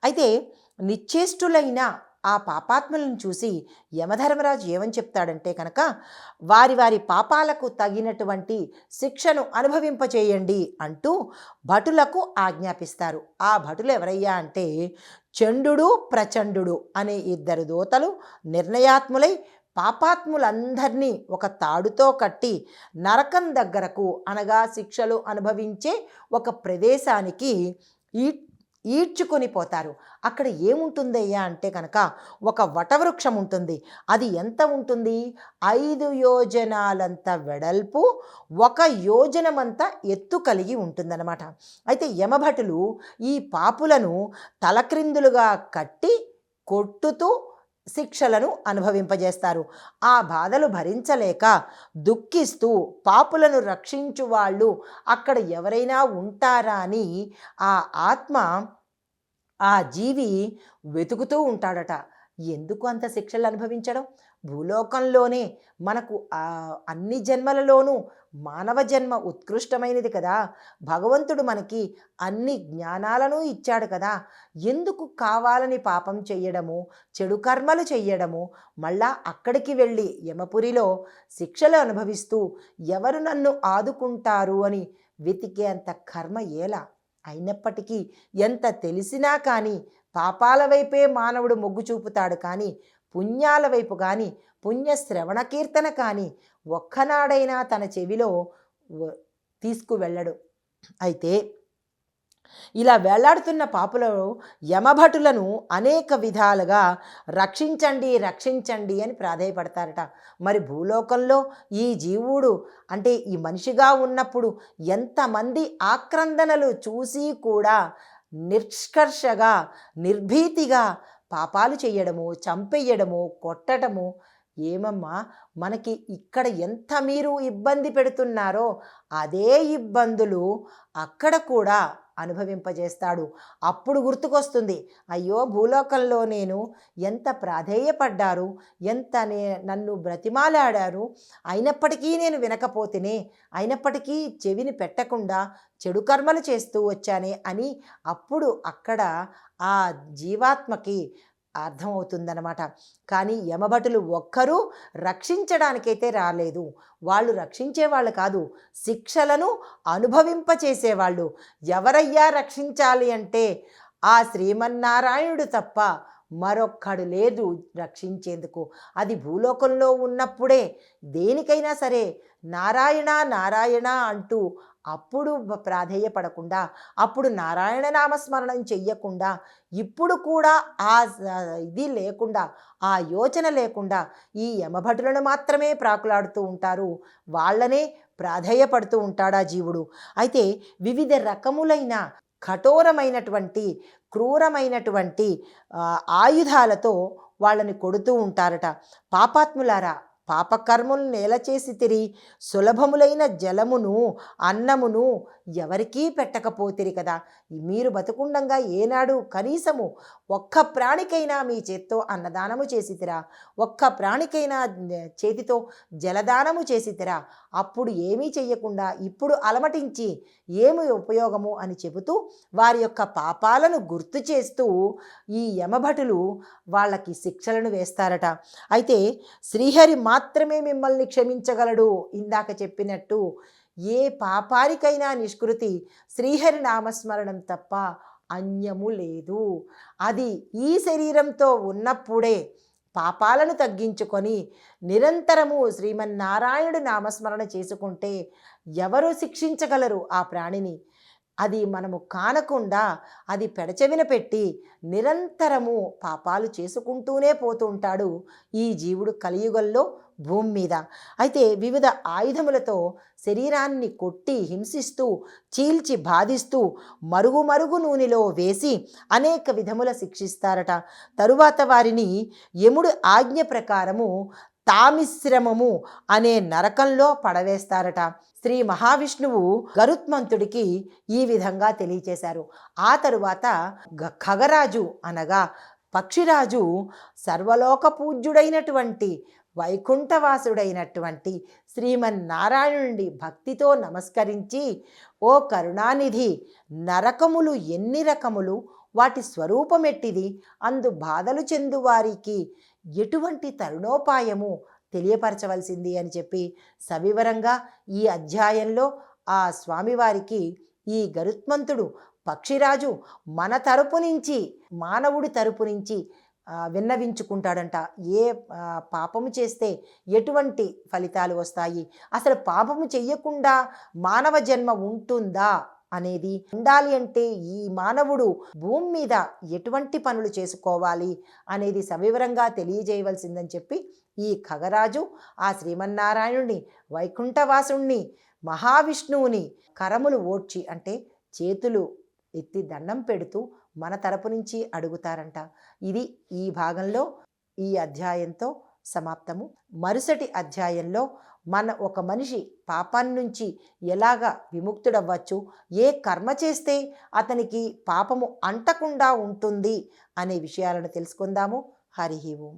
అయితే నిశ్చేష్టులైన ఆ పాపాత్ములను చూసి యమధర్మరాజు ఏమని చెప్తాడంటే కనుక, వారి వారి పాపాలకు తగినటువంటి శిక్షను అనుభవింపచేయండి అంటూ భటులకు ఆజ్ఞాపిస్తారు. ఆ భటులు ఎవరయ్యా అంటే చండు ప్రచండు అనే ఇద్దరు దూతలు నిర్ణయాత్ములై పాపాత్ములందరినీ ఒక తాడుతో కట్టి నరకం దగ్గరకు, అనగా శిక్షలు అనుభవించే ఒక ప్రదేశానికి ఈ ఈడ్చుకొని పోతారు. అక్కడ ఏముంటుందయ్యా అంటే కనుక ఒక వటవృక్షం ఉంటుంది. అది ఎంత ఉంటుంది? 5 యోజనాలంత వెడల్పు, 1 యోజనమంత ఎత్తు కలిగి ఉంటుందన్నమాట. అయితే యమభటులు ఈ పాపులను తలక్రిందులుగా కట్టి కొట్టుతూ శిక్షలను అనుభవింపజేస్తారు. ఆ బాధలు భరించలేక దుఃఖిస్తూ పాపులను రక్షించు వాళ్ళు అక్కడ ఎవరైనా ఉంటారా అని ఆ ఆత్మ, ఆ జీవి వెతుకుతూ ఉంటాడట. ఎందుకు అంత శిక్షలు అనుభవించడం? భూలోకంలోనే మనకు అన్ని జన్మలలోనూ మానవ జన్మ ఉత్కృష్టమైనది కదా. భగవంతుడు మనకి అన్ని జ్ఞానాలను ఇచ్చాడు కదా. ఎందుకు కావాలని పాపం చెయ్యడము, చెడు కర్మలు చెయ్యడము, మళ్ళా అక్కడికి వెళ్ళి యమపురిలో శిక్షలు అనుభవిస్తూ ఎవరు నన్ను ఆదుకుంటారు అని వెతికే అంత కర్మ ఎలా? అయినప్పటికీ ఎంత తెలిసినా కానీ పాపాల వైపే మానవుడు మొగ్గు చూపుతాడు కానీ పుణ్యాల వైపు కానీ పుణ్య శ్రవణ కీర్తన కానీ ఒక్కనాడైనా తన చెవిలో తీసుకువెళ్ళడు. అయితే ఇలా వేలాడుతున్న పాపులు యమభటులను అనేక విధాలుగా రక్షించండి రక్షించండి అని ప్రాధేయపడతారట. మరి భూలోకంలో ఈ జీవుడు అంటే ఈ మనిషిగా ఉన్నప్పుడు ఎంతమంది ఆక్రందనలు చూసి కూడా నిష్కర్షగా నిర్భీతిగా పాపాలు చేయడము, చంపేయడము, కొట్టడము. ఏమమ్మా, మనకి ఇక్కడ ఎంత మీరు ఇబ్బంది పెడుతున్నారో అదే ఇబ్బందులు అక్కడ కూడా అనుభవింపజేస్తాడు. అప్పుడు గుర్తుకొస్తుంది, అయ్యో భూలోకంలో నేను ఎంత ప్రాధేయపడ్డారు, ఎంత నన్ను బ్రతిమాలాడారు, అయినప్పటికీ నేను వినకపోతేనే, అయినప్పటికీ చెవిని పెట్టకుండా చెడు కర్మలు చేస్తూ వచ్చానే అని అప్పుడు అక్కడ ఆ జీవాత్మకి అర్థమవుతుందన్నమాట. కానీ యమభటులు ఒక్కరూ రక్షించడానికైతే రాలేదు. వాళ్ళు రక్షించేవాళ్ళు కాదు, శిక్షలను అనుభవింపచేసేవాళ్ళు. ఎవరయ్యా రక్షించాలి అంటే ఆ శ్రీమన్నారాయణుడు తప్ప మరొక్కడు లేదు రక్షించేందుకు. అది భూలోకంలో ఉన్నప్పుడే దేనికైనా సరే నారాయణ నారాయణ అంటూ అప్పుడు ప్రాధేయపడకుండా, అప్పుడు నారాయణ నామస్మరణం చెయ్యకుండా, ఇప్పుడు కూడా ఆ ఇది లేకుండా, ఆ యోచన లేకుండా ఈ యమభటులను మాత్రమే ప్రాకులాడుతూ ఉంటారు. వాళ్ళనే ప్రాధేయపడుతూ ఉంటాడా జీవుడు. అయితే వివిధ రకములైన కఠోరమైనటువంటి క్రూరమైనటువంటి ఆయుధాలతో వాళ్ళని కొడుతూ ఉంటారట. పాపాత్ములారా, పాపకర్ములు నేల చేసి తిరి సులభములైన జలమును అన్నమును ఎవరికీ పెట్టకపోతిరి కదా. మీరు బతుకుండంగా ఏనాడు కనీసము ఒక్క ప్రాణికైనా మీ చేత్తో అన్నదానము చేసితిరా, ఒక్క ప్రాణికైనా చేతితో జలదానము చేసితిరా? అప్పుడు ఏమీ చెయ్యకుండా ఇప్పుడు అలమటించి ఏమి ఉపయోగము అని చెబుతూ వారి యొక్క పాపాలను గుర్తు చేస్తూ ఈ యమభటులు వాళ్ళకి శిక్షలను వేస్తారట. అయితే శ్రీహరి మాత్రమే మిమ్మల్ని క్షమించగలడు. ఇందాక చెప్పినట్టు ఏ పాపానికైనా నిష్కృతి శ్రీహరి నామస్మరణం తప్ప అన్యము లేదు. అది ఈ శరీరంతో ఉన్నప్పుడే పాపాలను తగ్గించుకొని నిరంతరము శ్రీమన్నారాయణుడు నామస్మరణ చేసుకుంటే ఎవరు శిక్షించగలరు ఆ ప్రాణిని? అది మనము కానకుండా అది పెడచెవిన పెట్టి నిరంతరము పాపాలు చేసుకుంటూనే పోతూ ఉంటాడు ఈ జీవుడు కలియుగంలో భూమి మీద. అయితే వివిధ ఆయుధములతో శరీరాన్ని కొట్టి హింసిస్తూ చీల్చి బాధిస్తూ మరుగు మరుగు నూనెలో వేసి అనేక విధముల శిక్షిస్తారట. తరువాత వారిని యముడు ఆజ్ఞ ప్రకారము తామిశ్రమము అనే నరకంలో పడవేస్తారట. శ్రీ మహావిష్ణువు గరుత్మంతుడికి ఈ విధంగా తెలియచేశారు. ఆ తరువాత ఖగరాజు అనగా పక్షిరాజు సర్వలోక పూజ్యుడైనటువంటి వైకుంఠవాసుడైనటువంటి శ్రీమన్నారాయణుడి భక్తితో నమస్కరించి, ఓ కరుణానిధి, నరకములు ఎన్ని రకములు, వాటి స్వరూపమెట్టిది, అందు బాధలు చెందు వారికి ఎటువంటి తరుణోపాయము తెలియపరచవలసింది అని చెప్పి సవివరంగా ఈ అధ్యాయంలో ఆ స్వామివారికి ఈ గరుత్మంతుడు పక్షిరాజు మన తరపు నుంచి, మానవుడి తరపు నుంచి విన్నవించుకుంటాడంట. ఏ పాపము చేస్తే ఎటువంటి ఫలితాలు వస్తాయి, అసలు పాపము చెయ్యకుండా మానవ జన్మ ఉంటుందా అనేది, ఉండాలి అంటే ఈ మానవుడు భూమి మీద ఎటువంటి పనులు చేసుకోవాలి అనేది సవివరంగా తెలియజేయవలసిందని చెప్పి ఈ ఖగరాజు ఆ శ్రీమన్నారాయణుడిని, వైకుంఠవాసుణ్ణి, మహావిష్ణువుని కరములు ఓడ్చి అంటే చేతులు ఎత్తి దండం పెడుతూ మన తరపు నుంచి అడుగుతారంట. ఇది ఈ భాగంలో ఈ అధ్యాయంతో సమాప్తము. మరుసటి అధ్యాయంలో ఒక మనిషి పాపాన్ని నుంచి ఎలాగా విముక్తుడవ్వచ్చు, ఏ కర్మ చేస్తే అతనికి పాపము అంటకుండా ఉంటుంది అనే విషయాలను తెలుసుకుందాము. హరి ఓం.